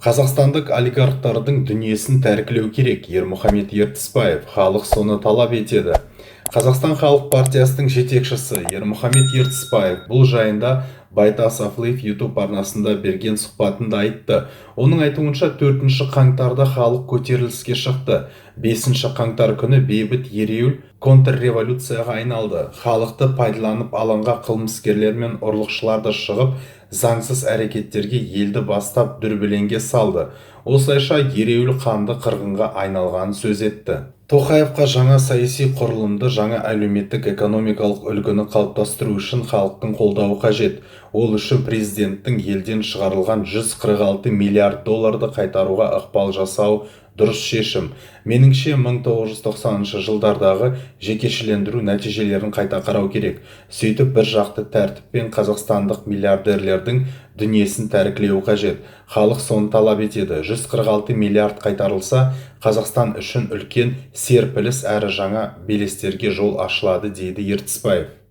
Қазақстандық олигархтардың дүниесін тәркілеу керек. Ермұхамет Ертісбаев, халық соны талап етеді. Қазақстан халық партиясының жетекшісі Ермұхамет Ертісбаев бұл жайында Байтас Афлиев YouTube арнасында берген сұхбатында айтты. Оның айтуынша 4 қаңтарда халық көтеріліске шықты. 5 қаңтар күні бейбіт ереуіл контрреволюцияға айналды. Халықты пайдаланып алынға қылмыскерлер мен ұрлықшыларды шығып, заңсыз әрекеттерге елді бастап дүрбелеңге салды. Осылайша ереуіл қанды қырғынға айналғанын сөз етті. Тоқаевқа жаңа саяси құрылымды, жаңа әлеуметтік экономикалық үлгіні қалыптастыру үшін халықтың қолдауы қажет. Ол үшін президенттің елден шығарылған 146 миллиард долларды қайтаруға ықпал жасау дұрыс шешім. Меніңше 1990 жылдардағы жекешелендіру нәтижелерін қайта қарау керек. Сөйтіп бір жақты тәртіппен қазақстандық миллиардерлердің дүниесін тәркілеу қажет. Халық соны талап етеді. 146 миллиард қайтарылса, Қазақстан үшін үлкен серпіліс әрі жаңа белестерге жол ашылады, дейді Ертісбаев.